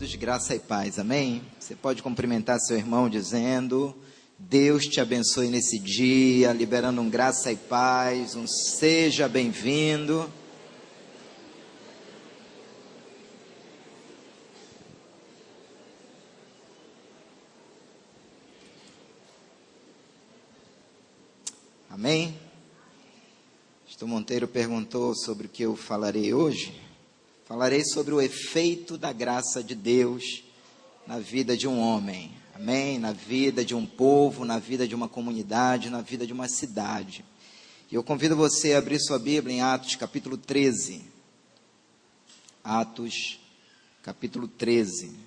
todos, graça e paz, amém? Você pode cumprimentar seu irmão dizendo: Deus te abençoe nesse dia, liberando um graça e paz, um seja bem-vindo. Amém? Pastor Monteiro perguntou sobre o que eu falarei hoje. Falarei sobre o efeito da graça de Deus na vida de um homem, amém? Na vida de um povo, na vida de uma comunidade, na vida de uma cidade. E eu convido você a abrir sua Bíblia em Atos capítulo 13. Atos capítulo 13.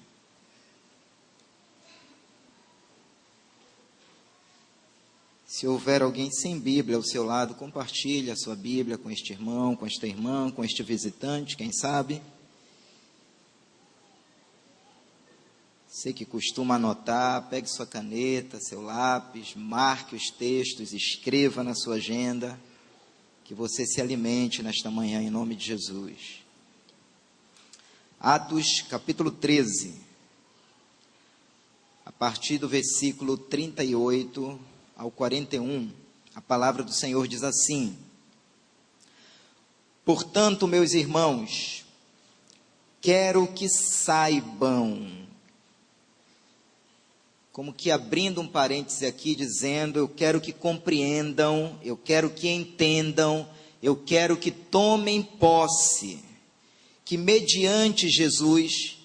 Se houver alguém sem Bíblia ao seu lado, compartilhe a sua Bíblia com este irmão, com esta irmã, com este visitante, quem sabe. Você que costuma anotar, pegue sua caneta, seu lápis, marque os textos, escreva na sua agenda, que você se alimente nesta manhã em nome de Jesus. Atos capítulo 13, a partir do versículo 38 ao 41, a palavra do Senhor diz assim: Portanto, meus irmãos, quero que saibam, como que abrindo um parêntese aqui, dizendo, eu quero que compreendam, eu quero que entendam, eu quero que tomem posse, que mediante Jesus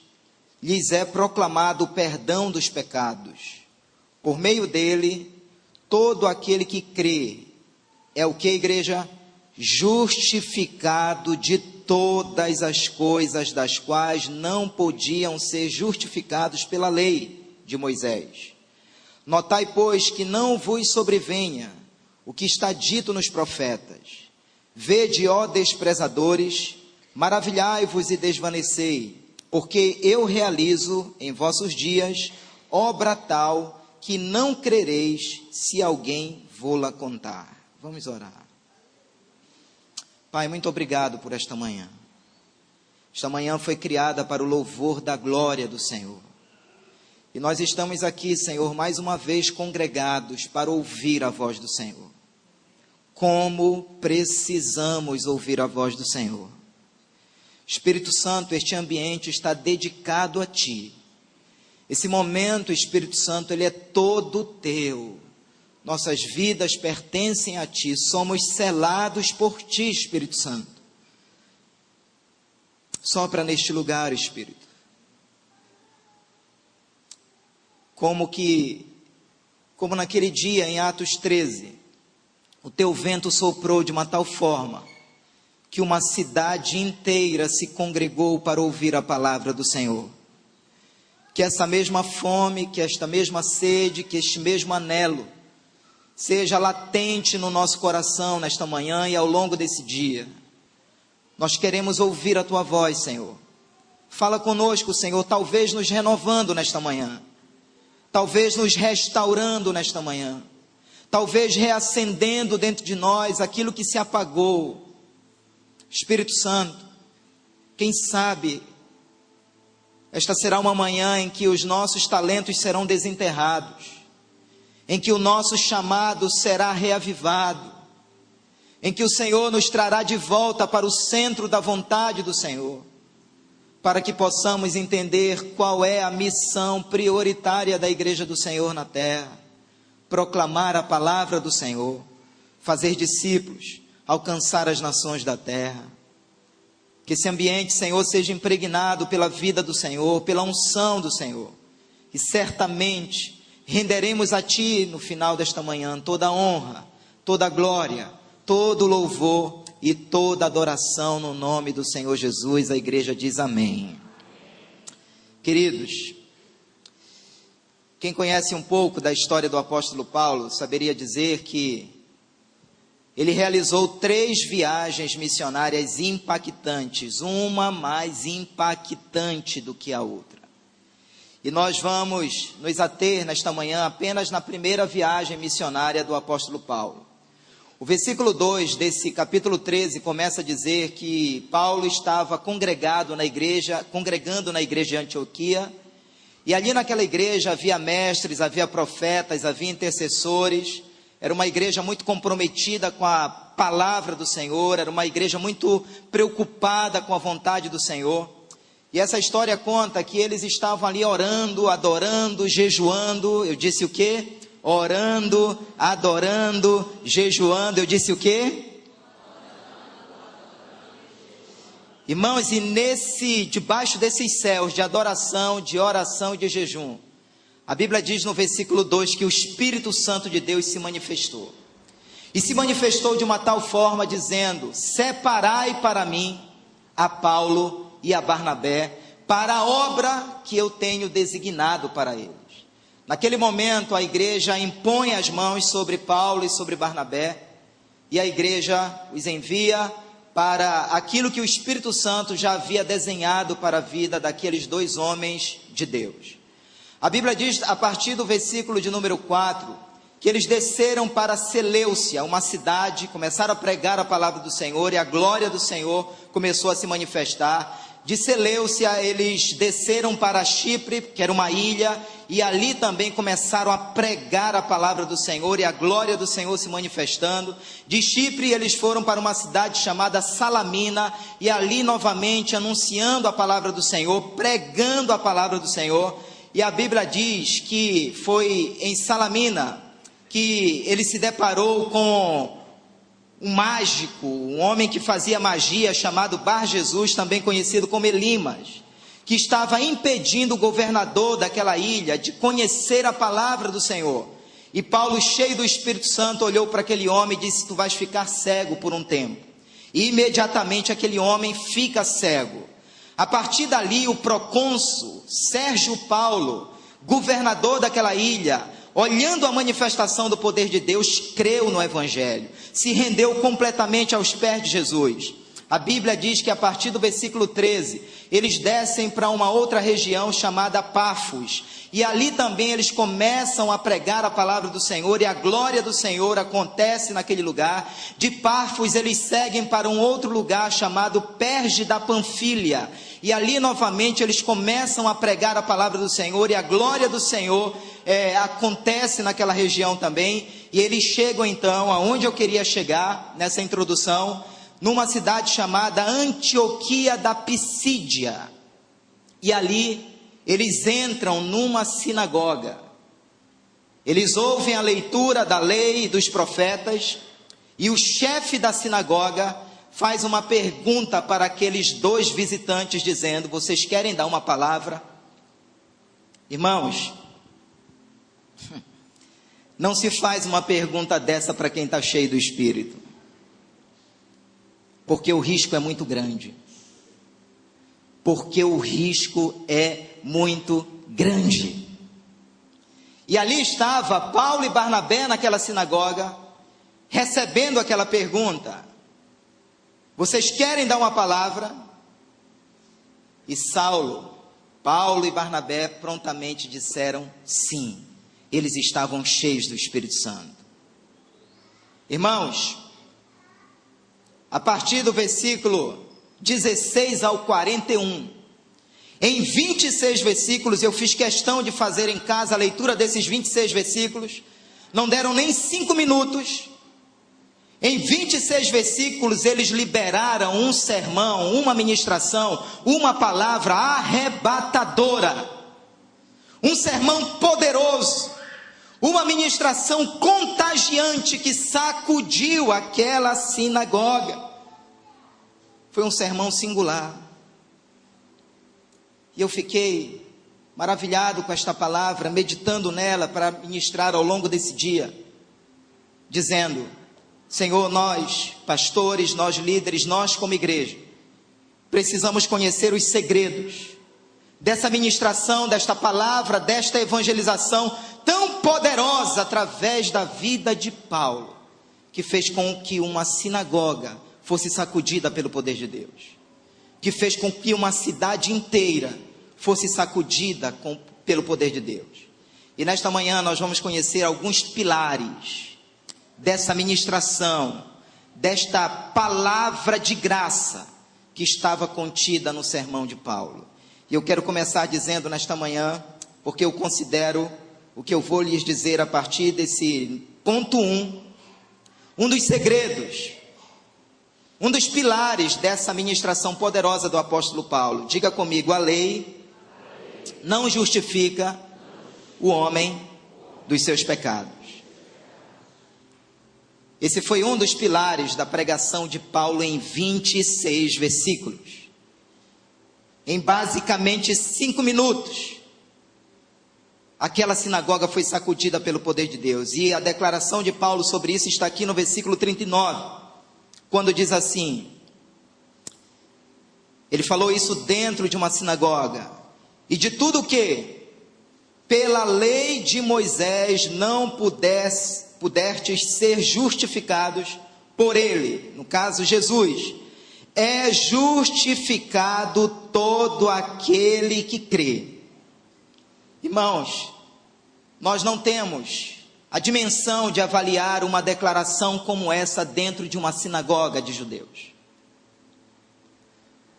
lhes é proclamado o perdão dos pecados. Por meio dele, todo aquele que crê é o que, igreja? Justificado de todas as coisas das quais não podiam ser justificados pela lei de Moisés. Notai, pois, que não vos sobrevenha o que está dito nos profetas. Vede, ó desprezadores, maravilhai-vos e desvanecei, porque eu realizo em vossos dias obra tal que não crereis se alguém vô-la contar. Vamos orar. Pai, muito obrigado por esta manhã. Esta manhã foi criada para o louvor da glória do Senhor. E nós estamos aqui, Senhor, mais uma vez congregados para ouvir a voz do Senhor. Como precisamos ouvir a voz do Senhor. Espírito Santo, este ambiente está dedicado a Ti. Esse momento, Espírito Santo, ele é todo teu. Nossas vidas pertencem a Ti, somos selados por Ti, Espírito Santo. Sopra neste lugar, Espírito. Como naquele dia em Atos 13, o Teu vento soprou de uma tal forma que uma cidade inteira se congregou para ouvir a palavra do Senhor. Que essa mesma fome, que esta mesma sede, que este mesmo anelo seja latente no nosso coração nesta manhã e ao longo desse dia. Nós queremos ouvir a Tua voz, Senhor. Fala conosco, Senhor, talvez nos renovando nesta manhã, talvez nos restaurando nesta manhã, talvez reacendendo dentro de nós aquilo que se apagou. Espírito Santo, quem sabe esta será uma manhã em que os nossos talentos serão desenterrados, em que o nosso chamado será reavivado, em que o Senhor nos trará de volta para o centro da vontade do Senhor, para que possamos entender qual é a missão prioritária da igreja do Senhor na terra: proclamar a palavra do Senhor, fazer discípulos, alcançar as nações da terra. Que esse ambiente, Senhor, seja impregnado pela vida do Senhor, pela unção do Senhor. E certamente renderemos a Ti no final desta manhã toda a honra, toda a glória, todo o louvor e toda a adoração no nome do Senhor Jesus. A igreja diz amém. Queridos, quem conhece um pouco da história do apóstolo Paulo saberia dizer que ele realizou 3 viagens missionárias impactantes, uma mais impactante do que a outra. E nós vamos nos ater nesta manhã apenas na primeira viagem missionária do apóstolo Paulo. O versículo 2 desse capítulo 13 começa a dizer que Paulo estava congregando na igreja de Antioquia, e ali naquela igreja havia mestres, havia profetas, havia intercessores. Era uma igreja muito comprometida com a palavra do Senhor, era uma igreja muito preocupada com a vontade do Senhor. E essa história conta que eles estavam ali orando, adorando, jejuando. Eu disse o quê? Orando, adorando, jejuando. Eu disse o quê? Irmãos, e debaixo desses céus de adoração, de oração e de jejum, a Bíblia diz no versículo 2 que o Espírito Santo de Deus se manifestou. E se manifestou de uma tal forma, dizendo: separai para mim a Paulo e a Barnabé para a obra que eu tenho designado para eles. Naquele momento a igreja impõe as mãos sobre Paulo e sobre Barnabé, e a igreja os envia para aquilo que o Espírito Santo já havia desenhado para a vida daqueles dois homens de Deus. A Bíblia diz, a partir do versículo de número 4, que eles desceram para Seleucia, uma cidade, começaram a pregar a palavra do Senhor, e a glória do Senhor começou a se manifestar. De Seleucia eles desceram para Chipre, que era uma ilha, e ali também começaram a pregar a palavra do Senhor, e a glória do Senhor se manifestando. De Chipre eles foram para uma cidade chamada Salamina, e ali novamente anunciando a palavra do Senhor, pregando a palavra do Senhor. E a Bíblia diz que foi em Salamina que ele se deparou com um mágico, um homem que fazia magia, chamado Bar Jesus, também conhecido como Elimas, que estava impedindo o governador daquela ilha de conhecer a palavra do Senhor. E Paulo, cheio do Espírito Santo, olhou para aquele homem e disse: tu vais ficar cego por um tempo. E imediatamente aquele homem fica cego. A partir dali, o procônsul Sérgio Paulo, governador daquela ilha, olhando a manifestação do poder de Deus, creu no Evangelho, se rendeu completamente aos pés de Jesus. A Bíblia diz que a partir do versículo 13, eles descem para uma outra região chamada Pafos, e ali também eles começam a pregar a palavra do Senhor, e a glória do Senhor acontece naquele lugar. De Pafos eles seguem para um outro lugar chamado Perge da Panfilha, e ali novamente eles começam a pregar a palavra do Senhor, e a glória do Senhor acontece naquela região também. E eles chegam então aonde eu queria chegar nessa introdução, numa cidade chamada Antioquia da Pisídia, e ali eles entram numa sinagoga. Eles ouvem a leitura da lei e dos profetas, e o chefe da sinagoga faz uma pergunta para aqueles dois visitantes, dizendo: vocês querem dar uma palavra? Irmãos, não se faz uma pergunta dessa para quem está cheio do Espírito, porque o risco é muito grande. Porque o risco é muito grande. E ali estava Paulo e Barnabé naquela sinagoga, recebendo aquela pergunta: vocês querem dar uma palavra? E Paulo e Barnabé prontamente disseram sim. Eles estavam cheios do Espírito Santo. Irmãos, a partir do versículo 16 ao 41, em 26 versículos, eu fiz questão de fazer em casa a leitura desses 26 versículos, não deram nem 5 minutos, em 26 versículos eles liberaram um sermão, uma ministração, uma palavra arrebatadora, um sermão poderoso, uma ministração contagiante que sacudiu aquela sinagoga. Foi um sermão singular. E eu fiquei maravilhado com esta palavra, meditando nela para ministrar ao longo desse dia, dizendo: Senhor, nós pastores, nós líderes, nós como igreja, precisamos conhecer os segredos dessa ministração, desta palavra, desta evangelização tão poderosa através da vida de Paulo, que fez com que uma sinagoga fosse sacudida pelo poder de Deus, que fez com que uma cidade inteira fosse sacudida pelo poder de Deus. E nesta manhã nós vamos conhecer alguns pilares dessa ministração, desta palavra de graça que estava contida no sermão de Paulo. E eu quero começar dizendo nesta manhã, porque eu considero o que eu vou lhes dizer a partir desse ponto 1, dos segredos, um dos pilares dessa ministração poderosa do apóstolo Paulo. Diga comigo: a lei não justifica o homem dos seus pecados. Esse foi um dos pilares da pregação de Paulo em 26 versículos. Em basicamente 5 minutos, aquela sinagoga foi sacudida pelo poder de Deus. E a declaração de Paulo sobre isso está aqui no versículo 39, quando diz assim, ele falou isso dentro de uma sinagoga: e de tudo o que pela lei de Moisés não pudestes ser justificados por ele, no caso Jesus, é justificado todo aquele que crê. Irmãos, nós não temos a dimensão de avaliar uma declaração como essa dentro de uma sinagoga de judeus.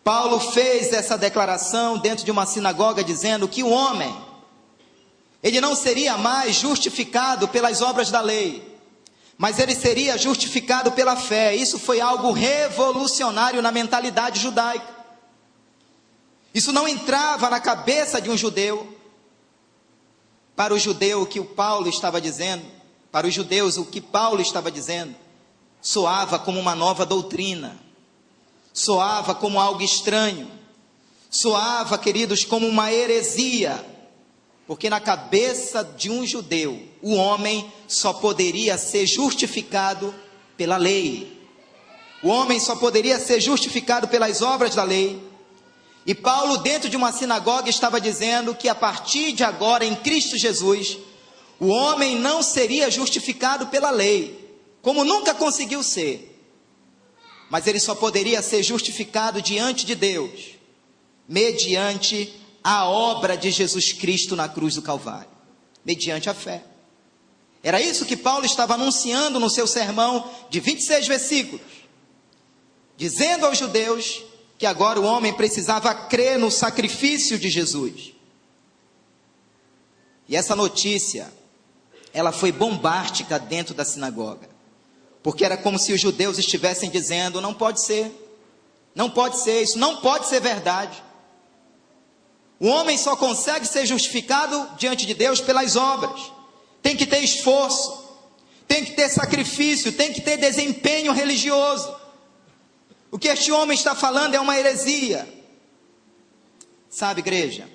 Paulo fez essa declaração dentro de uma sinagoga dizendo que o homem, ele não seria mais justificado pelas obras da lei, mas ele seria justificado pela fé. Isso foi algo revolucionário na mentalidade judaica. Isso não entrava na cabeça de um judeu. Para o judeu, o que o Paulo estava dizendo, para os judeus, o que Paulo estava dizendo, soava como uma nova doutrina, soava como algo estranho, soava, queridos, como uma heresia, porque na cabeça de um judeu, o homem só poderia ser justificado pela lei, o homem só poderia ser justificado pelas obras da lei. E Paulo, dentro de uma sinagoga, estava dizendo que a partir de agora, em Cristo Jesus, o homem não seria justificado pela lei, como nunca conseguiu ser, mas ele só poderia ser justificado diante de Deus, mediante a obra de Jesus Cristo na cruz do Calvário, mediante a fé. Era isso que Paulo estava anunciando no seu sermão de 26 versículos, dizendo aos judeus que agora o homem precisava crer no sacrifício de Jesus. E essa notícia, ela foi bombástica dentro da sinagoga, porque era como se os judeus estivessem dizendo: não pode ser, isso não pode ser verdade. O homem só consegue ser justificado diante de Deus pelas obras. Tem que ter esforço, tem que ter sacrifício, tem que ter desempenho religioso. O que este homem está falando é uma heresia. Sabe, igreja,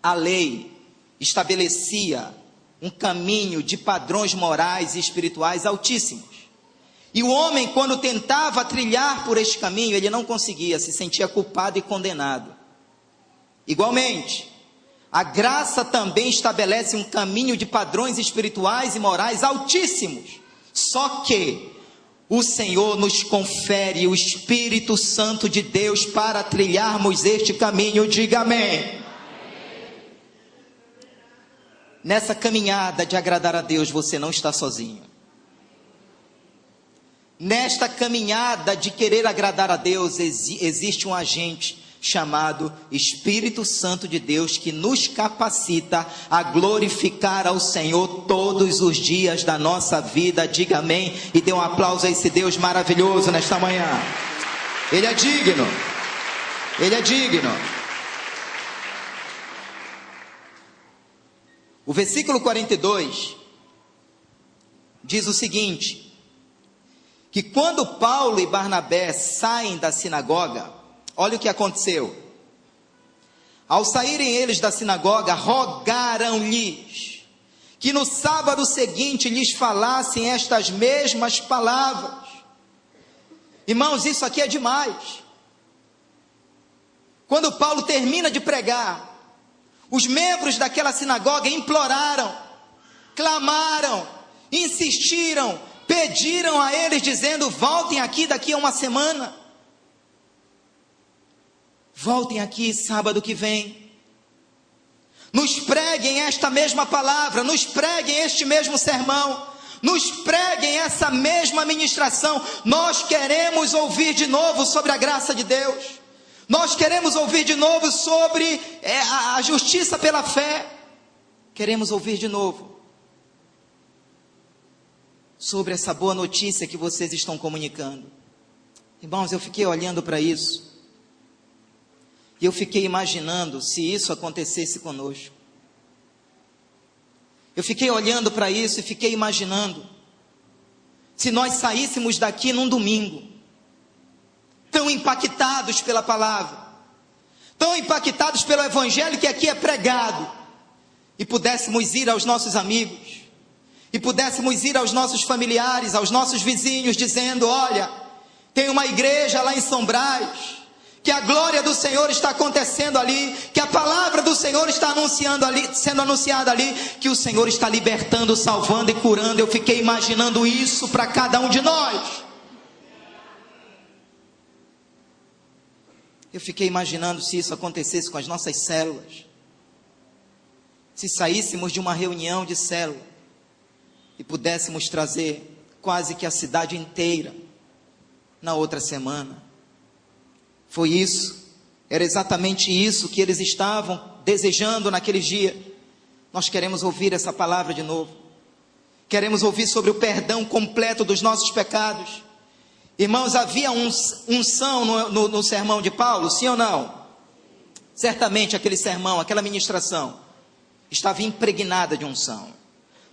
a lei estabelecia um caminho de padrões morais e espirituais altíssimos. E o homem, quando tentava trilhar por este caminho, ele não conseguia, se sentia culpado e condenado. Igualmente, a graça também estabelece um caminho de padrões espirituais e morais altíssimos. Só que o Senhor nos confere o Espírito Santo de Deus para trilharmos este caminho. Diga amém. Nessa caminhada de agradar a Deus, você não está sozinho. Nesta caminhada de querer agradar a Deus, existe um agente chamado Espírito Santo de Deus, que nos capacita a glorificar ao Senhor todos os dias da nossa vida. Diga amém e dê um aplauso a esse Deus maravilhoso nesta manhã. Ele é digno, Ele é digno. O versículo 42 diz o seguinte, que quando Paulo e Barnabé saem da sinagoga, olha o que aconteceu. Ao saírem eles da sinagoga, rogaram-lhes que no sábado seguinte lhes falassem estas mesmas palavras. Irmãos, isso aqui é demais. Quando Paulo termina de pregar, os membros daquela sinagoga imploraram, clamaram, insistiram, pediram a eles dizendo: voltem aqui daqui a uma semana. Voltem aqui sábado que vem. Nos preguem esta mesma palavra, nos preguem este mesmo sermão. nos preguem essa mesma ministração. Nós queremos ouvir de novo sobre a graça de Deus. Nós queremos ouvir de novo sobre a justiça pela fé. Queremos ouvir de novo sobre essa boa notícia que vocês estão comunicando. Irmãos, eu fiquei olhando para isso. E eu fiquei imaginando se isso acontecesse conosco. Eu fiquei olhando para isso e fiquei imaginando se nós saíssemos daqui num domingo, tão impactados pela palavra, tão impactados pelo evangelho que aqui é pregado, e pudéssemos ir aos nossos amigos, e pudéssemos ir aos nossos familiares, aos nossos vizinhos, dizendo: olha, tem uma igreja lá em São Brás, que a glória do Senhor está acontecendo ali, que a palavra do Senhor está sendo anunciada ali, que o Senhor está libertando, salvando e curando. Eu fiquei imaginando isso para cada um de nós. Eu fiquei imaginando se isso acontecesse com as nossas células, se saíssemos de uma reunião de célula e pudéssemos trazer quase que a cidade inteira na outra semana. Foi isso, era exatamente isso que eles estavam desejando naquele dia. Nós queremos ouvir essa palavra de novo. Queremos ouvir sobre o perdão completo dos nossos pecados. Irmãos, havia unção no sermão de Paulo, sim ou não? Certamente aquele sermão, aquela ministração, estava impregnada de unção.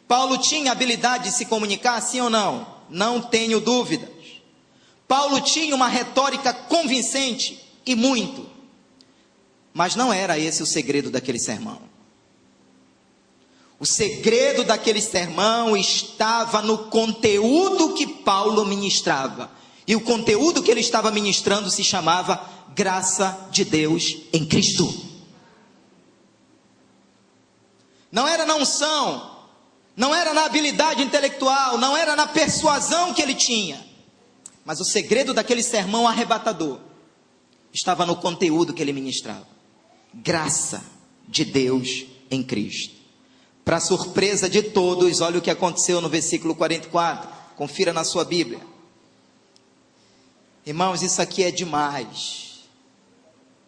Paulo tinha habilidade de se comunicar, sim ou não? Não tenho dúvidas. Paulo tinha uma retórica convincente, e muito. Mas não era esse o segredo daquele sermão. O segredo daquele sermão estava no conteúdo que Paulo ministrava. E o conteúdo que ele estava ministrando se chamava graça de Deus em Cristo. Não era na unção, não era na habilidade intelectual, não era na persuasão que ele tinha. Mas o segredo daquele sermão arrebatador estava no conteúdo que ele ministrava. Graça de Deus em Cristo. Para surpresa de todos, olha o que aconteceu no versículo 44. Confira na sua Bíblia. Irmãos, isso aqui é demais.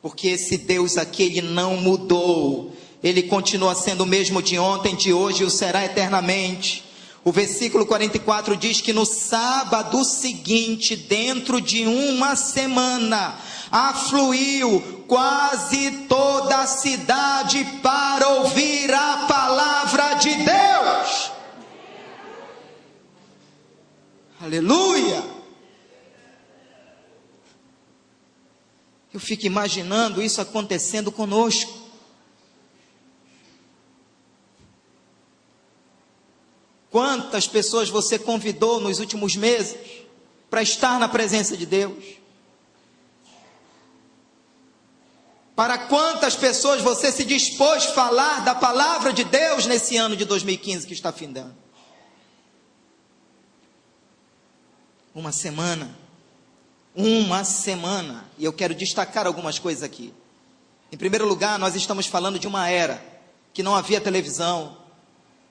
Porque esse Deus aqui, ele não mudou. Ele continua sendo o mesmo de ontem, de hoje e o será eternamente. O versículo 44 diz que no sábado seguinte, dentro de uma semana, afluiu quase toda a cidade para ouvir a palavra de Deus. Aleluia! Eu fico imaginando isso acontecendo conosco. Quantas pessoas você convidou nos últimos meses para estar na presença de Deus? Para quantas pessoas você se dispôs a falar da palavra de Deus nesse ano de 2015 que está findando? Uma semana. E eu quero destacar algumas coisas aqui. Em primeiro lugar, nós estamos falando de uma era que não havia televisão,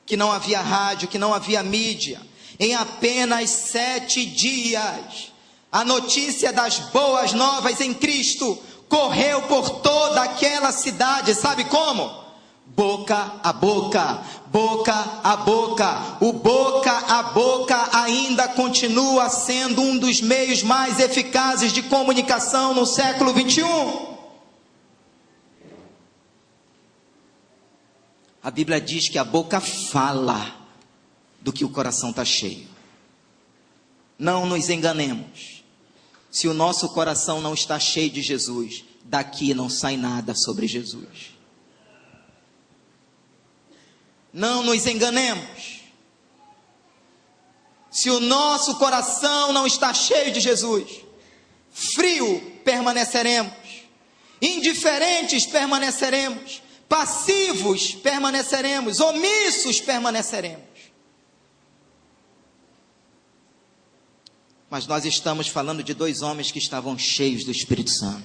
que não havia rádio, que não havia mídia. Em apenas 7 dias, a notícia das boas novas em Cristo correu por toda aquela cidade. Sabe como? Boca a boca, boca a boca. O boca a boca ainda continua sendo um dos meios mais eficazes de comunicação no século 21. A Bíblia diz que a boca fala do que o coração está cheio. Não nos enganemos. Se o nosso coração não está cheio de Jesus, daqui não sai nada sobre Jesus. Não nos enganemos. Se o nosso coração não está cheio de Jesus, frio permaneceremos, indiferentes permaneceremos, passivos permaneceremos, omissos permaneceremos. Mas nós estamos falando de 2 homens que estavam cheios do Espírito Santo.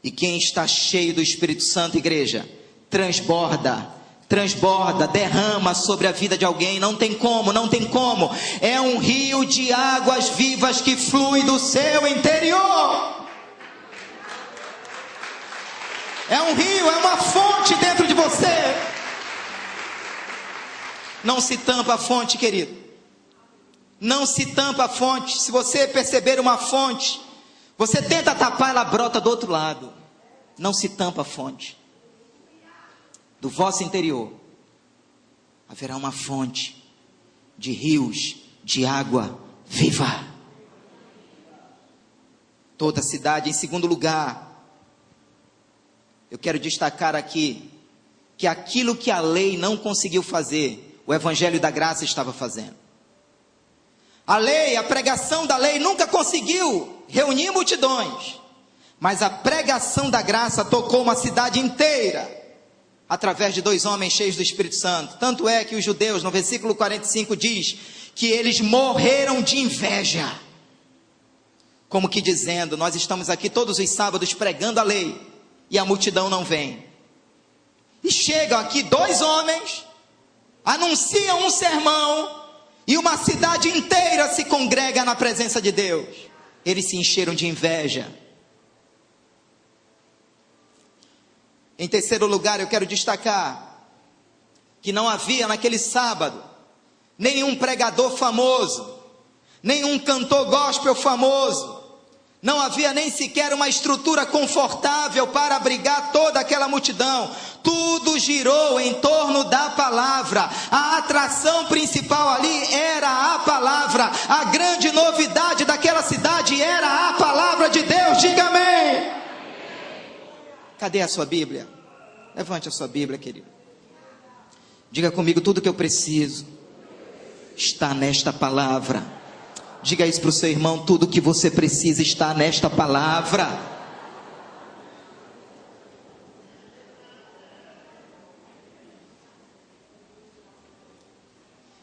E quem está cheio do Espírito Santo, igreja, transborda, transborda, derrama sobre a vida de alguém. Não tem como, não tem como. É um rio de águas vivas que flui do seu interior. É um rio, é uma fonte dentro de você. Não se tampa a fonte, querido. Não se tampa a fonte. Se você perceber uma fonte, você tenta tapar, ela brota do outro lado. Não se tampa a fonte. Do vosso interior haverá uma fonte de rios de água viva. Toda a cidade. Em segundo lugar, eu quero destacar aqui que aquilo que a lei não conseguiu fazer, o Evangelho da Graça estava fazendo. A lei, a pregação da lei nunca conseguiu reunir multidões, mas a pregação da graça tocou uma cidade inteira, através de 2 homens cheios do Espírito Santo. Tanto é que os judeus, no versículo 45, diz que eles morreram de inveja, como que dizendo: nós estamos aqui todos os sábados pregando a lei, e a multidão não vem. E chegam aqui 2 homens, anunciam um sermão, e uma cidade inteira se congrega na presença de Deus. Eles se encheram de inveja. Em terceiro lugar, eu quero destacar que não havia naquele sábado nenhum pregador famoso, nenhum cantor gospel famoso. Não havia nem sequer uma estrutura confortável para abrigar toda aquela multidão. Tudo girou em torno da palavra. A atração principal ali era a palavra. A grande novidade daquela cidade era a palavra de Deus. Diga amém. Cadê a sua Bíblia? Levante a sua Bíblia, querido. Diga comigo: tudo que eu preciso está nesta palavra. Diga isso para o seu irmão: tudo que você precisa está nesta palavra.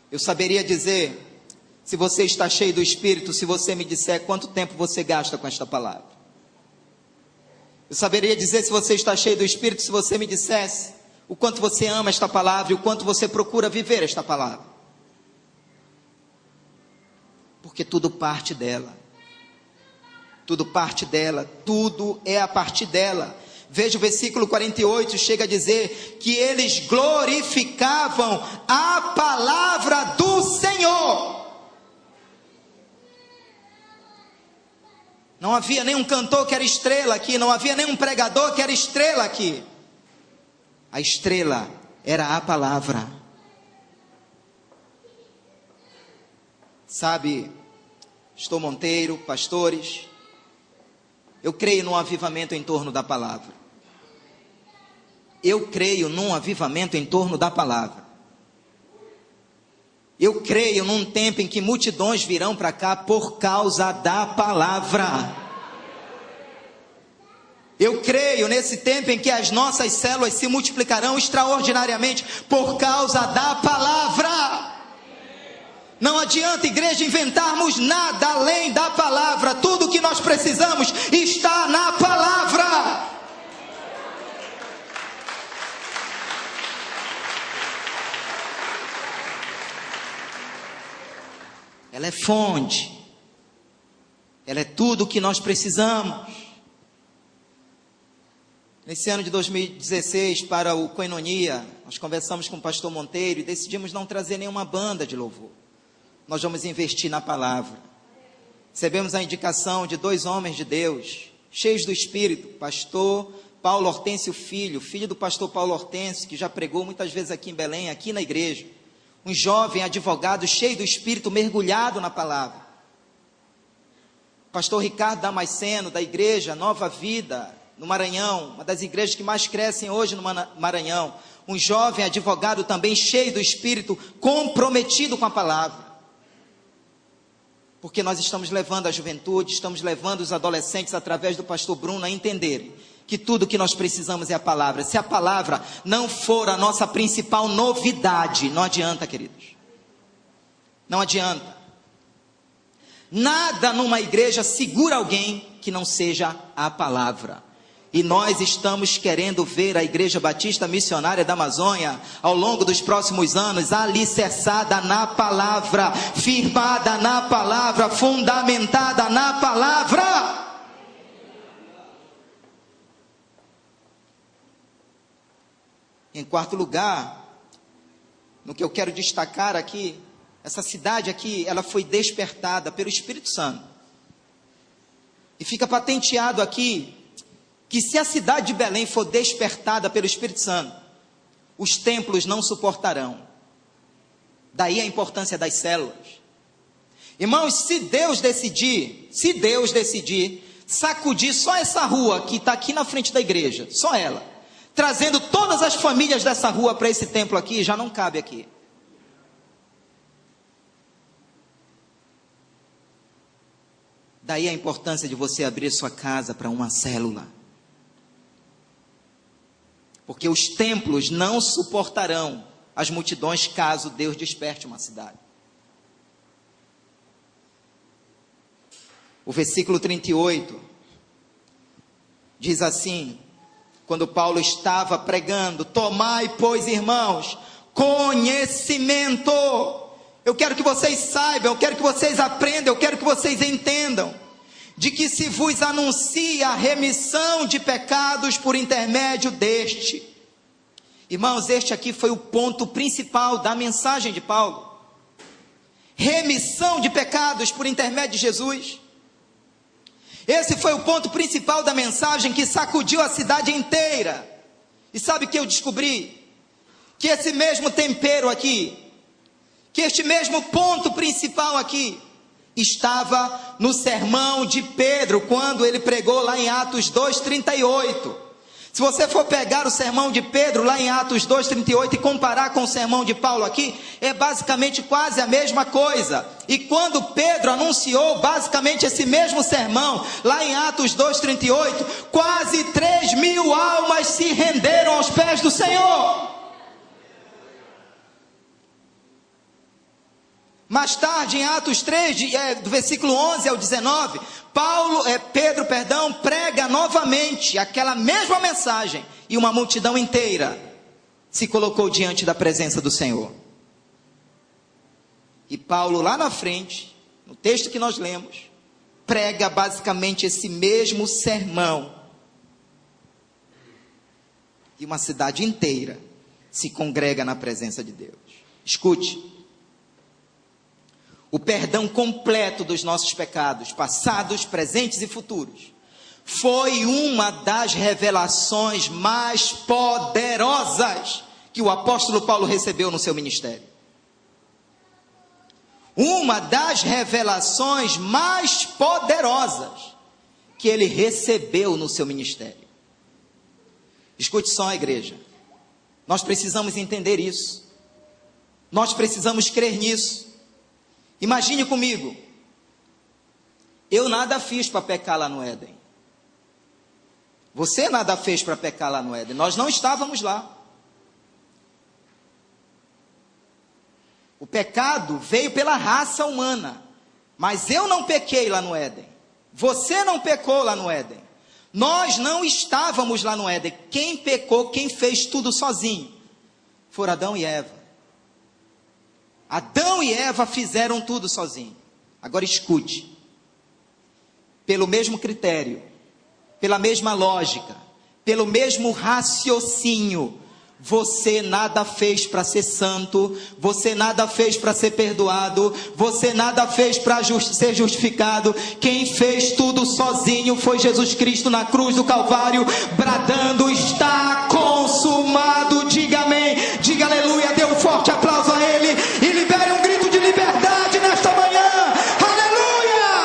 Eu saberia dizer se você está cheio do Espírito, se você me disser quanto tempo você gasta com esta palavra. Eu saberia dizer se você está cheio do Espírito, se você me dissesse o quanto você ama esta palavra e o quanto você procura viver esta palavra. Porque tudo parte dela. Tudo parte dela. Tudo é a partir dela. Veja o versículo 48, chega a dizer que eles glorificavam a palavra do Senhor. Não havia nenhum cantor que era estrela aqui, não havia nenhum pregador que era estrela aqui. A estrela era a palavra. Sabe, Pastor Monteiro, pastores, eu creio num avivamento em torno da palavra. Eu creio num avivamento em torno da palavra. Eu creio num tempo em que multidões virão para cá por causa da palavra. Eu creio nesse tempo em que as nossas células se multiplicarão extraordinariamente por causa da palavra. Não adianta, igreja, inventarmos nada além da palavra. Tudo que nós precisamos está na palavra. Ela é fonte. Ela é tudo o que nós precisamos. Nesse ano de 2016, para o Koinonia, nós conversamos com o pastor Monteiro e decidimos não trazer nenhuma banda de louvor. Nós vamos investir na palavra. Recebemos a indicação de 2 homens de Deus, cheios do Espírito, pastor Paulo Hortêncio Filho, filho do pastor Paulo Hortêncio, que já pregou muitas vezes aqui em Belém, aqui na igreja. Um jovem advogado cheio do Espírito, mergulhado na palavra. Pastor Ricardo Damasceno, da igreja Nova Vida, no Maranhão, uma das igrejas que mais crescem hoje no Maranhão. Um jovem advogado também cheio do Espírito, comprometido com a palavra. Porque nós estamos levando a juventude, estamos levando os adolescentes, através do pastor Bruno, a entenderem que tudo que nós precisamos é a palavra. Se a palavra não for a nossa principal novidade, não adianta, queridos. Não adianta. Nada numa igreja segura alguém que não seja a palavra. E nós estamos querendo ver a Igreja Batista Missionária da Amazônia, ao longo dos próximos anos, alicerçada na palavra, firmada na palavra, fundamentada na palavra. Em quarto lugar, no que eu quero destacar aqui, essa cidade aqui, ela foi despertada pelo Espírito Santo. E fica patenteado aqui, que se a cidade de Belém for despertada pelo Espírito Santo, os templos não suportarão. Daí a importância das células. Irmãos, se Deus decidir sacudir só essa rua que está aqui na frente da igreja, só ela, trazendo todas as famílias dessa rua para esse templo aqui, já não cabe aqui. Daí a importância de você abrir sua casa para uma célula. Porque os templos não suportarão as multidões caso Deus desperte uma cidade. O versículo 38 diz assim, quando Paulo estava pregando: tomai, pois, irmãos, conhecimento. Eu quero que vocês saibam, eu quero que vocês aprendam, eu quero que vocês entendam, de que se vos anuncia a remissão de pecados por intermédio deste. Irmãos, este aqui foi o ponto principal da mensagem de Paulo. Remissão de pecados por intermédio de Jesus. Esse foi o ponto principal da mensagem que sacudiu a cidade inteira. E sabe o que eu descobri? Que esse mesmo tempero aqui, que este mesmo ponto principal aqui, estava no sermão de Pedro, quando ele pregou lá em Atos 2:38. Se você for pegar o sermão de Pedro lá em Atos 2:38 e comparar com o sermão de Paulo aqui, é basicamente quase a mesma coisa. E quando Pedro anunciou basicamente esse mesmo sermão, lá em Atos 2:38, quase 3.000 almas se renderam aos pés do Senhor. Mais tarde, em Atos 3, do versículo 11 ao 19, Pedro prega novamente aquela mesma mensagem, e uma multidão inteira se colocou diante da presença do Senhor. E Paulo, lá na frente, no texto que nós lemos, prega basicamente esse mesmo sermão, e uma cidade inteira se congrega na presença de Deus. Escute: o perdão completo dos nossos pecados, passados, presentes e futuros, foi uma das revelações mais poderosas que o apóstolo Paulo recebeu no seu ministério. Uma das revelações mais poderosas que ele recebeu no seu ministério. Escute só, igreja, nós precisamos entender isso, nós precisamos crer nisso. Imagine comigo, eu nada fiz para pecar lá no Éden, você nada fez para pecar lá no Éden, nós não estávamos lá. O pecado veio pela raça humana, mas eu não pequei lá no Éden, você não pecou lá no Éden, nós não estávamos lá no Éden. Quem pecou, quem fez tudo sozinho, foram Adão e Eva. Adão e Eva fizeram tudo sozinhos. Agora escute, pelo mesmo critério, pela mesma lógica, pelo mesmo raciocínio, você nada fez para ser santo, você nada fez para ser perdoado, você nada fez para ser justificado. Quem fez tudo sozinho foi Jesus Cristo na cruz do Calvário, bradando: está consumado. Diga amém, diga aleluia, dê um forte aplauso a Ele e libere um grito de liberdade nesta manhã. Aleluia,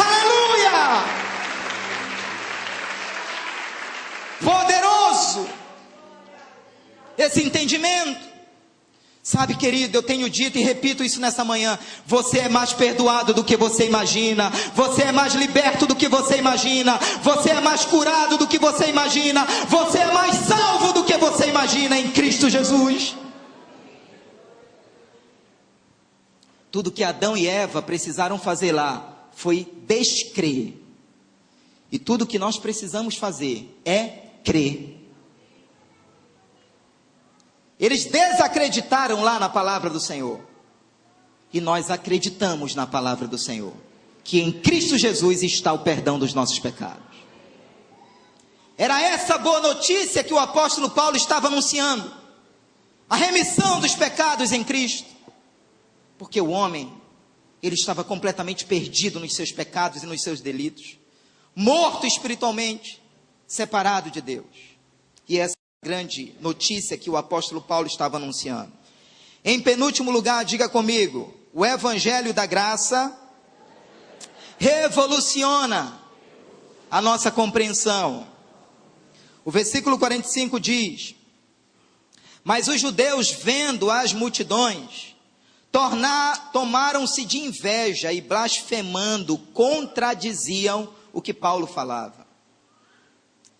aleluia, poderoso esse entendimento. Sabe, querido, eu tenho dito e repito isso nessa manhã: você é mais perdoado do que você imagina, você é mais liberto do que você imagina, você é mais curado do que você imagina, você é mais salvo do que você imagina em Cristo Jesus. Tudo que Adão e Eva precisaram fazer lá foi descrer. E tudo o que nós precisamos fazer é crer. Eles desacreditaram lá na palavra do Senhor. E nós acreditamos na palavra do Senhor, que em Cristo Jesus está o perdão dos nossos pecados. Era essa boa notícia que o apóstolo Paulo estava anunciando. A remissão dos pecados em Cristo. Porque o homem, ele estava completamente perdido nos seus pecados e nos seus delitos. Morto espiritualmente, separado de Deus. E essa é a grande notícia que o apóstolo Paulo estava anunciando. Em penúltimo lugar, diga comigo, o evangelho da graça revoluciona a nossa compreensão. O versículo 45 diz: mas os judeus, vendo as multidões, tomaram-se de inveja e, blasfemando, contradiziam o que Paulo falava.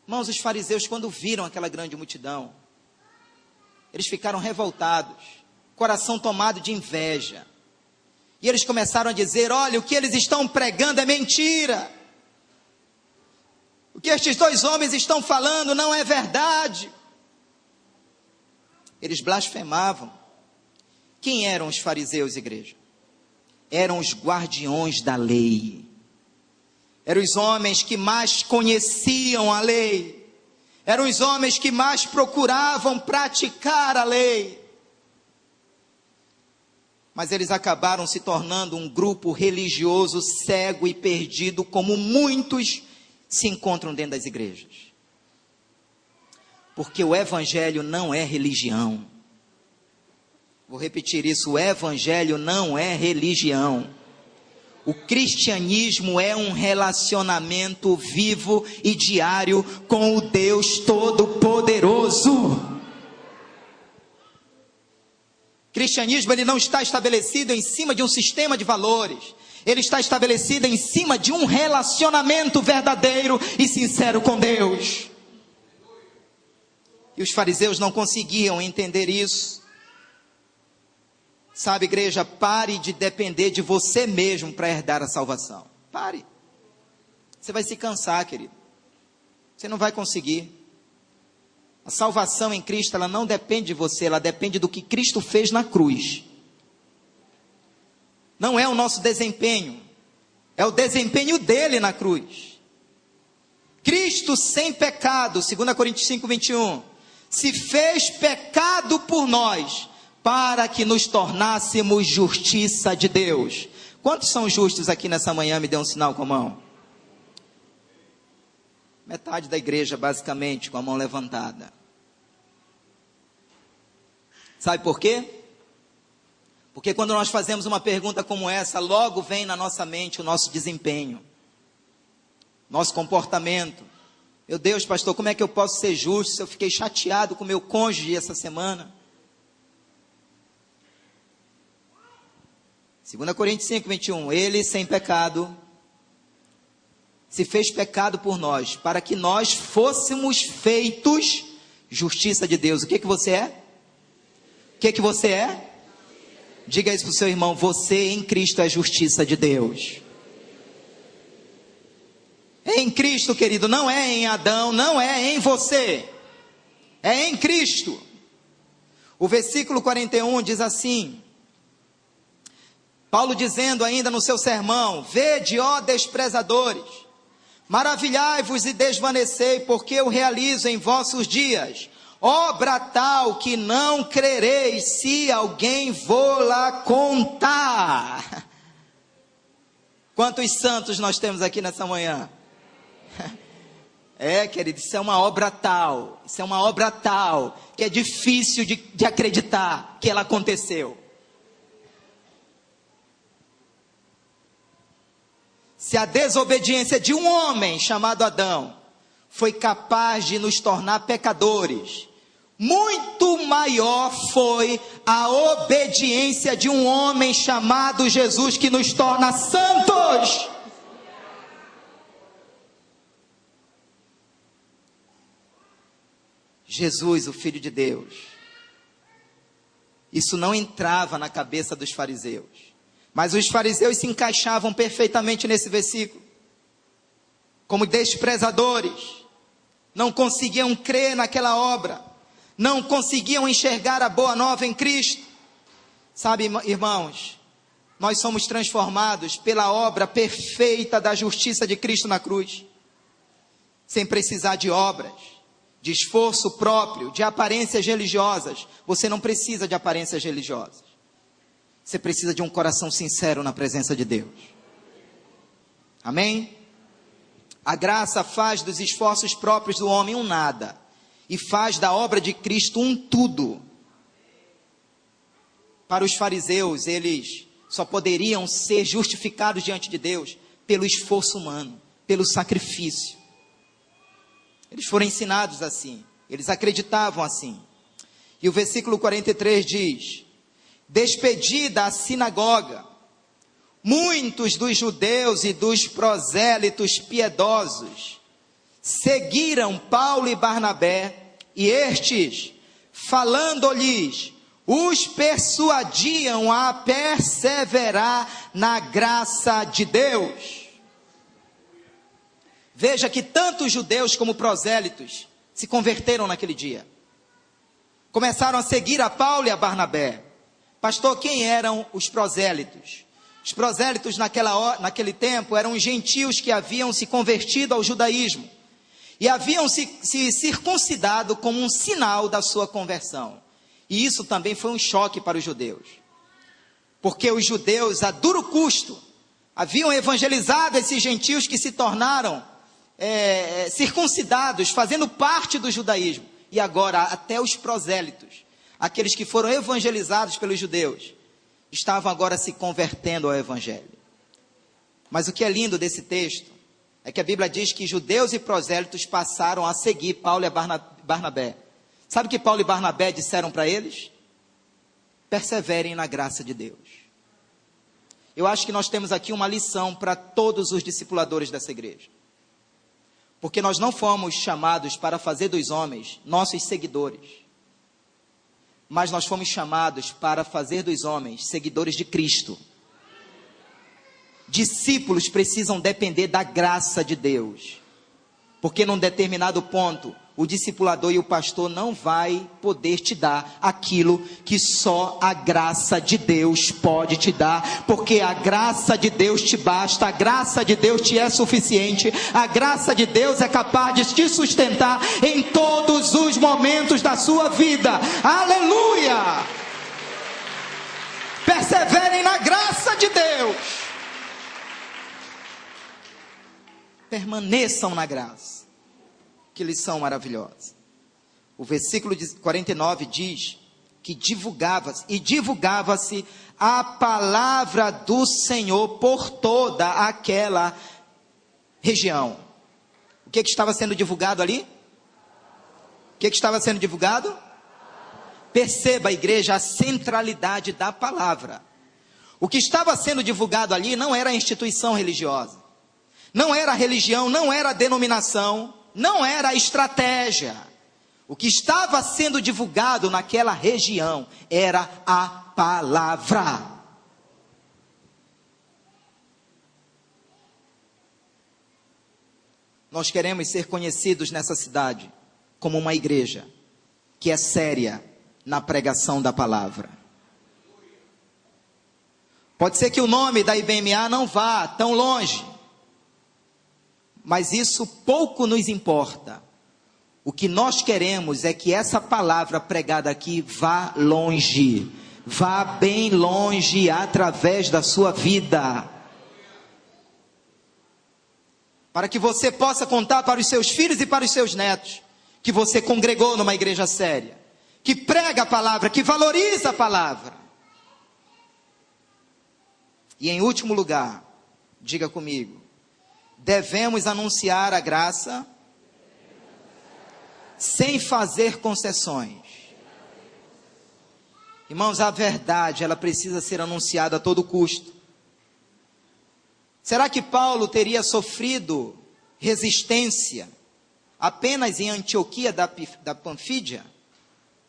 Irmãos, os fariseus, quando viram aquela grande multidão, eles ficaram revoltados, coração tomado de inveja. E eles começaram a dizer: olha, o que eles estão pregando é mentira. O que estes dois homens estão falando não é verdade. Eles blasfemavam. Quem eram os fariseus, igreja? Eram os guardiões da lei. Eram os homens que mais conheciam a lei. Eram os homens que mais procuravam praticar a lei. Mas eles acabaram se tornando um grupo religioso cego e perdido, como muitos se encontram dentro das igrejas. Porque o evangelho não é religião. Vou repetir isso, o evangelho não é religião. O cristianismo é um relacionamento vivo e diário com o Deus Todo-Poderoso. O cristianismo, ele não está estabelecido em cima de um sistema de valores. Ele está estabelecido em cima de um relacionamento verdadeiro e sincero com Deus. E os fariseus não conseguiam entender isso. Sabe, igreja, pare de depender de você mesmo para herdar a salvação. Pare. Você vai se cansar, querido. Você não vai conseguir. A salvação em Cristo, ela não depende de você, ela depende do que Cristo fez na cruz. Não é o nosso desempenho, é o desempenho dele na cruz. Cristo sem pecado, 2 Coríntios 5, 21, se fez pecado por nós, para que nos tornássemos justiça de Deus. Quantos são justos aqui nessa manhã? Me dê um sinal com a mão. Metade da igreja, basicamente, com a mão levantada. Sabe por quê? Porque quando nós fazemos uma pergunta como essa, logo vem na nossa mente o nosso desempenho, nosso comportamento. Meu Deus, pastor, como é que eu posso ser justo se eu fiquei chateado com meu cônjuge essa semana? 2 Coríntios 5, 21, ele sem pecado, se fez pecado por nós, para que nós fôssemos feitos justiça de Deus. O que você é? O que você é? Diga isso para o seu irmão, você em Cristo é justiça de Deus. Em Cristo, querido, não é em Adão, não é em você, é em Cristo. O versículo 41 diz assim, Paulo dizendo ainda no seu sermão: vede, ó desprezadores, maravilhai-vos e desvanecei, porque eu realizo em vossos dias obra tal que não crereis, se alguém vô-la contar. Quantos santos nós temos aqui nessa manhã? É, querido, isso é uma obra tal, que é difícil de acreditar que ela aconteceu. Se a desobediência de um homem chamado Adão foi capaz de nos tornar pecadores, muito maior foi a obediência de um homem chamado Jesus, que nos torna santos. Jesus, o Filho de Deus. Isso não entrava na cabeça dos fariseus, mas os fariseus se encaixavam perfeitamente nesse versículo. como desprezadores, não conseguiam crer naquela obra, não conseguiam enxergar a boa nova em Cristo. Sabe, irmãos, nós somos transformados pela obra perfeita da justiça de Cristo na cruz, sem precisar de obras, de esforço próprio, de aparências religiosas. Você não precisa de aparências religiosas. Você precisa de um coração sincero na presença de Deus. Amém? A graça faz dos esforços próprios do homem um nada, e faz da obra de Cristo um tudo. Para os fariseus, eles só poderiam ser justificados diante de Deus pelo esforço humano, pelo sacrifício. Eles foram ensinados assim, eles acreditavam assim. E o versículo 43 diz: despedida a sinagoga, muitos dos judeus e dos prosélitos piedosos seguiram Paulo e Barnabé, e estes, falando-lhes, os persuadiam a perseverar na graça de Deus. Veja que tanto os judeus como prosélitos se converteram naquele dia. Começaram a seguir a Paulo e a Barnabé. Pastor, quem eram os prosélitos? Os prosélitos naquele tempo eram gentios que haviam se convertido ao judaísmo e haviam se circuncidado como um sinal da sua conversão. E isso também foi um choque para os judeus, porque os judeus, a duro custo, haviam evangelizado esses gentios que se tornaram circuncidados, fazendo parte do judaísmo. E agora até os prosélitos, aqueles que foram evangelizados pelos judeus, estavam agora se convertendo ao evangelho. Mas o que é lindo desse texto é que a Bíblia diz que judeus e prosélitos passaram a seguir Paulo e Barnabé. Sabe o que Paulo e Barnabé disseram para eles? Perseverem na graça de Deus. Eu acho que nós temos aqui uma lição para todos os discipuladores dessa igreja. Porque nós não fomos chamados para fazer dos homens nossos seguidores, mas nós fomos chamados para fazer dos homens seguidores de Cristo. Discípulos precisam depender da graça de Deus, porque num determinado ponto, o discipulador e o pastor não vai poder te dar aquilo que só a graça de Deus pode te dar, porque a graça de Deus te basta, a graça de Deus te é suficiente, a graça de Deus é capaz de te sustentar em todos os momentos da sua vida. Aleluia! Perseverem na graça de Deus, permaneçam na graça. Que lição maravilhosa. O versículo 49 diz que divulgava-se a palavra do Senhor por toda aquela região. O que estava sendo divulgado ali? O que estava sendo divulgado? Perceba, igreja, a centralidade da palavra. O que estava sendo divulgado ali não era a instituição religiosa, não era a religião, não era a denominação, não era a estratégia. O que estava sendo divulgado naquela região era a palavra. Nós queremos ser conhecidos nessa cidade como uma igreja que é séria na pregação da palavra. Pode ser que o nome da IBMA não vá tão longe, mas isso pouco nos importa. O que nós queremos é que essa palavra pregada aqui vá longe, vá bem longe através da sua vida, para que você possa contar para os seus filhos e para os seus netos que você congregou numa igreja séria, que prega a palavra, que valoriza a palavra. E em último lugar, diga comigo, devemos anunciar a graça sem fazer concessões. Irmãos, a verdade, ela precisa ser anunciada a todo custo. Será que Paulo teria sofrido resistência apenas em Antioquia da Panfídia?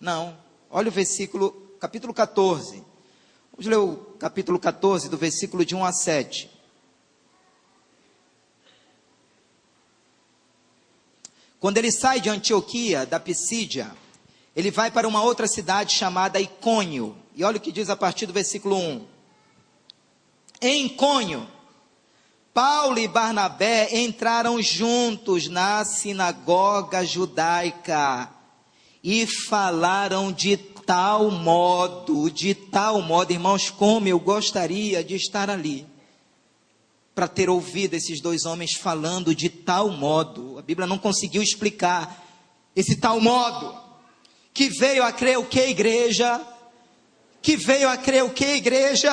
Não. Olha o versículo, capítulo 14. Vamos ler o capítulo 14, do versículo de 1 a 7. Quando ele sai de Antioquia, da Pisídia, ele vai para uma outra cidade chamada Icônio. E olha o que diz a partir do versículo 1. Em Icônio, Paulo e Barnabé entraram juntos na sinagoga judaica e falaram de tal modo, irmãos, como eu gostaria de estar ali, para ter ouvido esses dois homens falando de tal modo. A Bíblia não conseguiu explicar esse tal modo, que veio a crer o que, igreja? Que veio a crer o que, igreja?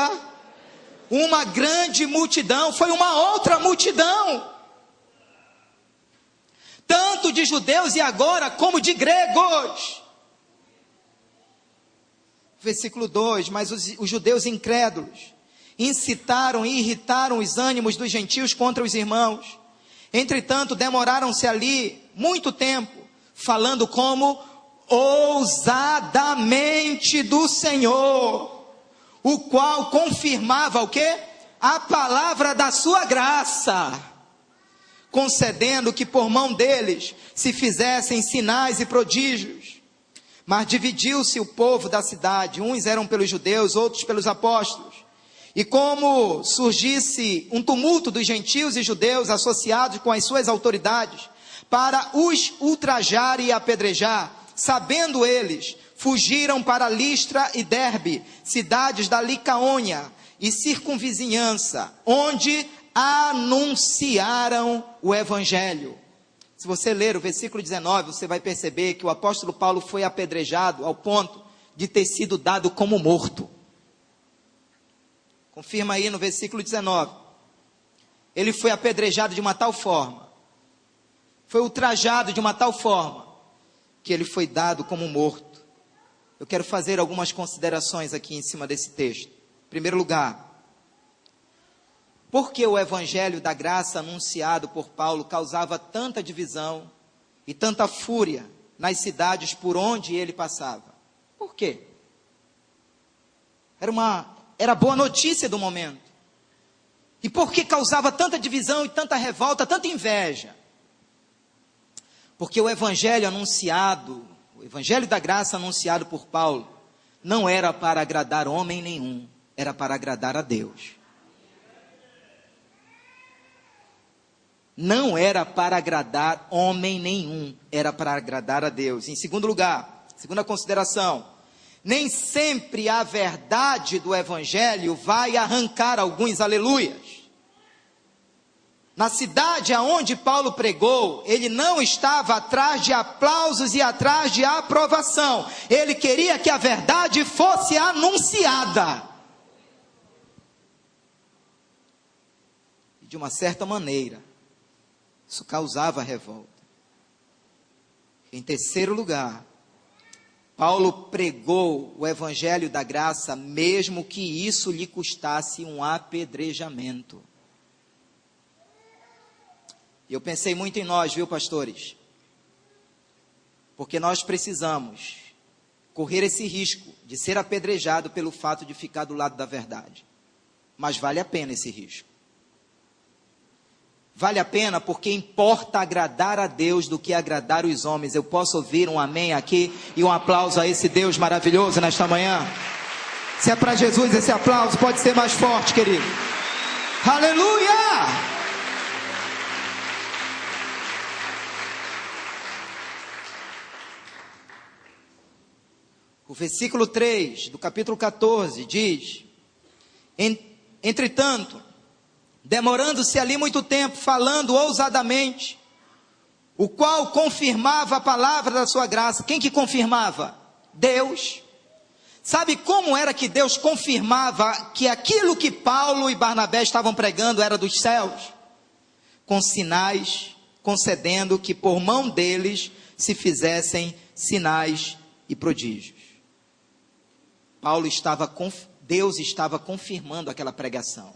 Uma grande multidão, foi uma outra multidão, tanto de judeus e agora como de gregos. Versículo 2, mas os judeus incrédulos incitaram e irritaram os ânimos dos gentios contra os irmãos. Entretanto, demoraram-se ali muito tempo, falando como ousadamente do Senhor, o qual confirmava o quê? A palavra da sua graça, concedendo que por mão deles se fizessem sinais e prodígios. Mas dividiu-se o povo da cidade, uns eram pelos judeus, outros pelos apóstolos. E como surgisse um tumulto dos gentios e judeus associados com as suas autoridades, para os ultrajar e apedrejar, sabendo eles, fugiram para Listra e Derbe, cidades da Licaônia e circunvizinhança, onde anunciaram o evangelho. Se você ler o versículo 19, você vai perceber que o apóstolo Paulo foi apedrejado ao ponto de ter sido dado como morto. Confirma aí no versículo 19. Ele foi apedrejado de uma tal forma, foi ultrajado de uma tal forma, que ele foi dado como morto. Eu quero fazer algumas considerações aqui em cima desse texto. Em primeiro lugar, por que o evangelho da graça anunciado por Paulo causava tanta divisão e tanta fúria nas cidades por onde ele passava? Por quê? Era boa notícia do momento. E por que causava tanta divisão e tanta revolta, tanta inveja? Porque o evangelho anunciado, o evangelho da graça anunciado por Paulo, não era para agradar homem nenhum, era para agradar a Deus. Não era para agradar homem nenhum, era para agradar a Deus. Em segundo lugar, segunda consideração, nem sempre a verdade do evangelho vai arrancar alguns aleluias. Na cidade aonde Paulo pregou, ele não estava atrás de aplausos e atrás de aprovação. Ele queria que a verdade fosse anunciada. E de uma certa maneira, isso causava revolta. Em terceiro lugar, Paulo pregou o evangelho da graça, mesmo que isso lhe custasse um apedrejamento. E eu pensei muito em nós, viu, pastores? Porque nós precisamos correr esse risco de ser apedrejado pelo fato de ficar do lado da verdade. Mas vale a pena esse risco. Vale a pena porque importa agradar a Deus do que agradar os homens. Eu posso ouvir um amém aqui e um aplauso a esse Deus maravilhoso nesta manhã? Se é para Jesus esse aplauso, pode ser mais forte, querido. Aleluia! O versículo 3 do capítulo 14 diz: entretanto, demorando-se ali muito tempo, falando ousadamente, o qual confirmava a palavra da sua graça. Quem que confirmava? Deus. Sabe como era que Deus confirmava que aquilo que Paulo e Barnabé estavam pregando era dos céus? Com sinais, concedendo que por mão deles se fizessem sinais e prodígios. Deus estava confirmando aquela pregação.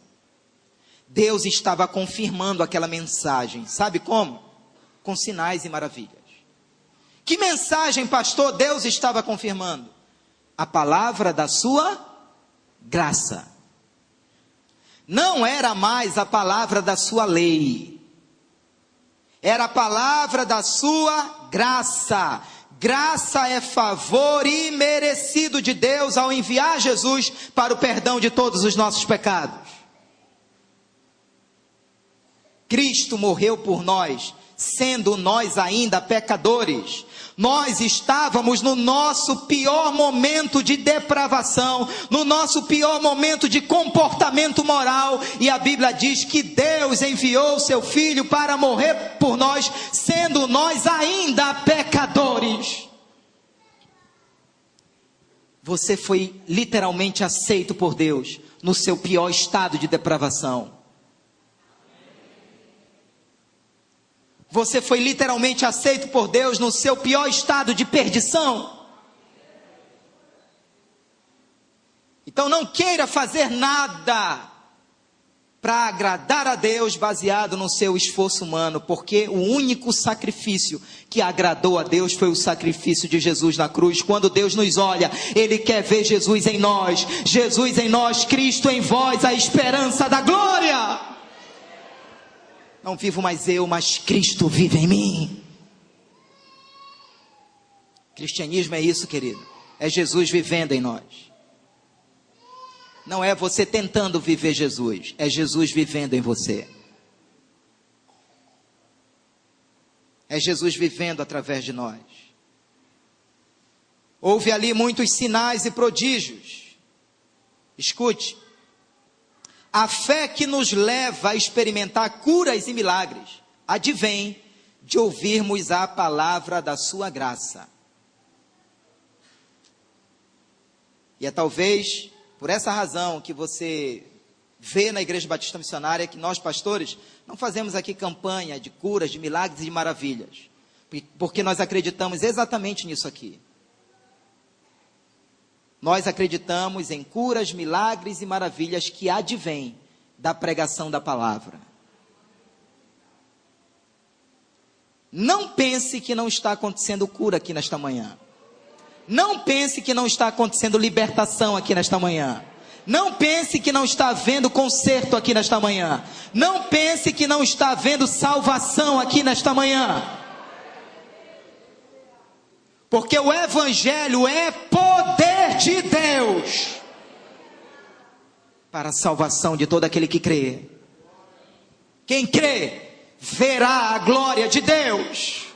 Deus estava confirmando aquela mensagem. Sabe como? Com sinais e maravilhas. Que mensagem, pastor, Deus estava confirmando? A palavra da sua graça. Não era mais a palavra da sua lei. Era a palavra da sua graça. Graça é favor imerecido de Deus ao enviar Jesus para o perdão de todos os nossos pecados. Cristo morreu por nós, sendo nós ainda pecadores. Nós estávamos no nosso pior momento de depravação, no nosso pior momento de comportamento moral, e a Bíblia diz que Deus enviou seu Filho para morrer por nós, sendo nós ainda pecadores. Você foi literalmente aceito por Deus no seu pior estado de depravação. Você foi literalmente aceito por Deus no seu pior estado de perdição. Então não queira fazer nada para agradar a Deus baseado no seu esforço humano, porque o único sacrifício que agradou a Deus foi o sacrifício de Jesus na cruz. Quando Deus nos olha, Ele quer ver Jesus em nós, Cristo em vós, a esperança da glória. Não vivo mais eu, mas Cristo vive em mim. Cristianismo é isso, querido. É Jesus vivendo em nós. Não é você tentando viver Jesus. É Jesus vivendo em você. É Jesus vivendo através de nós. Houve ali muitos sinais e prodígios. Escute. A fé que nos leva a experimentar curas e milagres advém de ouvirmos a palavra da sua graça. E é talvez por essa razão que você vê na Igreja Batista Missionária que nós pastores não fazemos aqui campanha de curas, de milagres e de maravilhas. Porque nós acreditamos exatamente nisso aqui. Nós acreditamos em curas, milagres e maravilhas que advêm da pregação da palavra. Não pense que não está acontecendo cura aqui nesta manhã. Não pense que não está acontecendo libertação aqui nesta manhã. Não pense que não está havendo conserto aqui nesta manhã. Não pense que não está havendo salvação aqui nesta manhã. Porque o Evangelho é poder de Deus para a salvação de todo aquele que crê. Quem crê, verá a glória de Deus.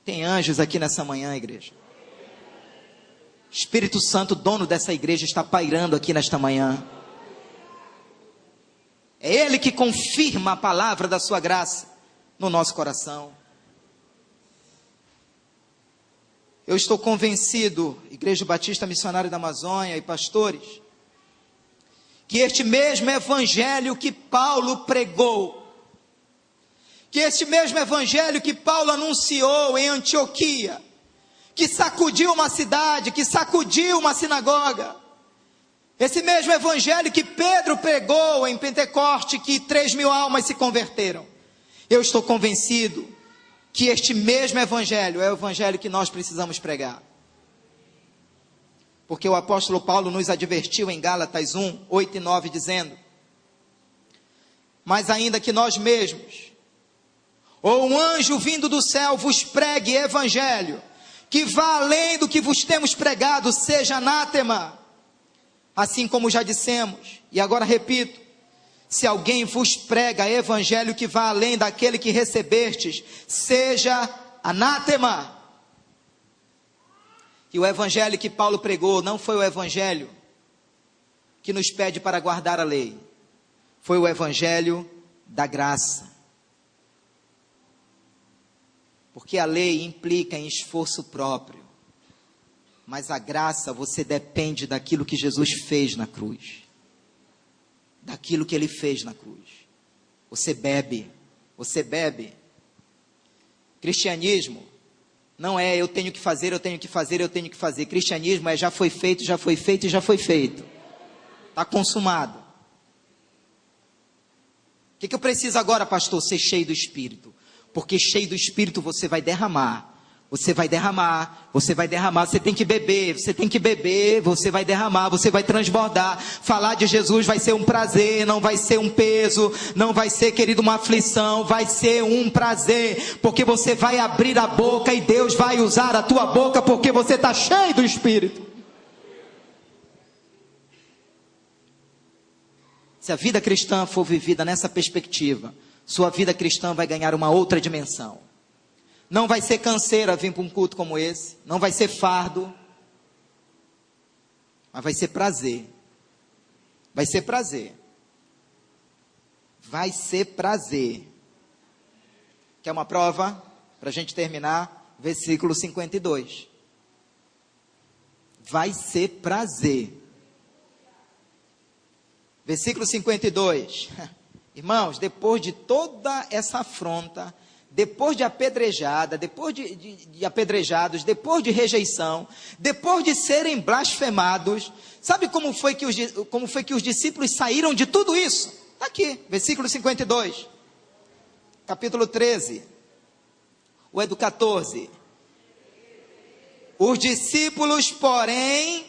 Tem anjos aqui nessa manhã, igreja. Espírito Santo, dono dessa igreja, está pairando aqui nesta manhã. É Ele que confirma a palavra da sua graça no nosso coração. Eu estou convencido, Igreja Batista Missionária da Amazônia e pastores, que este mesmo evangelho que Paulo pregou, que este mesmo evangelho que Paulo anunciou em Antioquia, que sacudiu uma cidade, que sacudiu uma sinagoga, esse mesmo evangelho que Pedro pregou em Pentecoste, que 3.000 almas se converteram, eu estou convencido que este mesmo evangelho é o evangelho que nós precisamos pregar. Porque o apóstolo Paulo nos advertiu em Gálatas 1, 8 e 9, dizendo: mas ainda que nós mesmos, ou um anjo vindo do céu vos pregue evangelho, que vá além do que vos temos pregado, seja anátema. Assim como já dissemos, e agora repito, se alguém vos prega evangelho que vá além daquele que recebestes, seja anátema. E o evangelho que Paulo pregou não foi o evangelho que nos pede para guardar a lei. Foi o evangelho da graça. Porque a lei implica em esforço próprio. Mas a graça, você depende daquilo que Jesus fez na cruz. Daquilo que Ele fez na cruz. Você bebe. Cristianismo não é eu tenho que fazer. Cristianismo é já foi feito e já foi feito. Está consumado. O que eu preciso agora, pastor? Ser cheio do Espírito. Porque cheio do Espírito você vai derramar. Você vai derramar, você tem que beber, você vai derramar, você vai transbordar. Falar de Jesus vai ser um prazer, não vai ser um peso, não vai ser, querido, uma aflição, vai ser um prazer, porque você vai abrir a boca e Deus vai usar a tua boca, porque você está cheio do Espírito. Se a vida cristã for vivida nessa perspectiva, sua vida cristã vai ganhar uma outra dimensão. Não vai ser canseira vir para um culto como esse, não vai ser fardo, mas vai ser prazer. Vai ser prazer. Vai ser prazer. Quer uma prova? Para a gente terminar, versículo 52. Vai ser prazer. Versículo 52. Irmãos, depois de toda essa afronta, depois de apedrejada, depois de apedrejados, depois de rejeição, depois de serem blasfemados, sabe como foi que os discípulos saíram de tudo isso? Está aqui, versículo 52, capítulo 13, ou é do 14? Os discípulos, porém...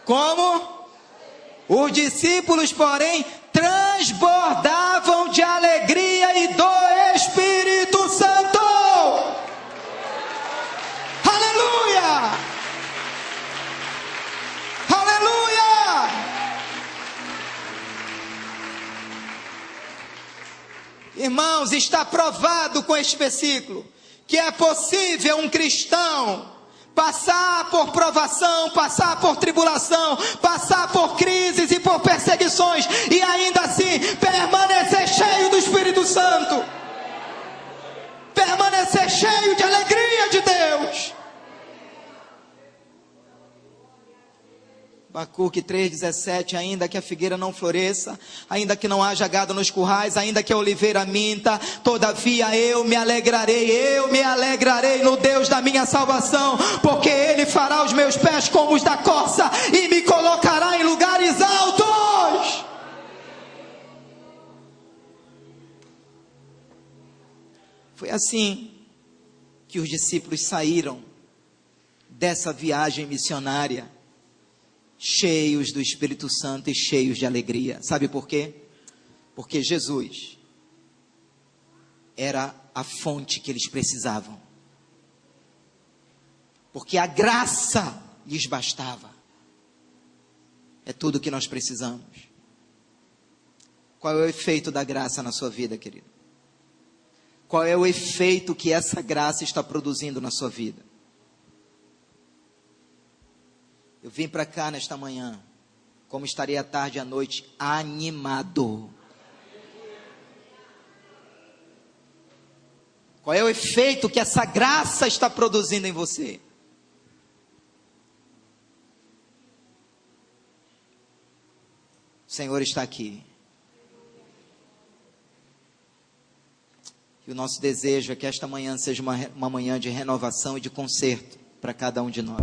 Como? Os discípulos, porém, transbordavam de alegria e do Espírito Santo. Aleluia! Aleluia! Irmãos, está provado com este versículo que é possível um cristão passar por provação, passar por tribulação, passar por crises e por perseguições, e ainda assim permanecer cheio do Espírito Santo, permanecer cheio de alegria de Deus. Abacuque 3,17, ainda que a figueira não floresça, ainda que não haja gado nos currais, ainda que a oliveira minta, todavia eu me alegrarei no Deus da minha salvação, porque Ele fará os meus pés como os da corça, e me colocará em lugares altos. Foi assim que os discípulos saíram dessa viagem missionária, cheios do Espírito Santo e cheios de alegria. Sabe por quê? Porque Jesus era a fonte que eles precisavam. Porque a graça lhes bastava. É tudo que nós precisamos. Qual é o efeito da graça na sua vida, querido? Qual é o efeito que essa graça está produzindo na sua vida? Eu vim para cá nesta manhã, como estarei à tarde e à noite, animado. Qual é o efeito que essa graça está produzindo em você? O Senhor está aqui. E o nosso desejo é que esta manhã seja uma manhã de renovação e de conserto para cada um de nós.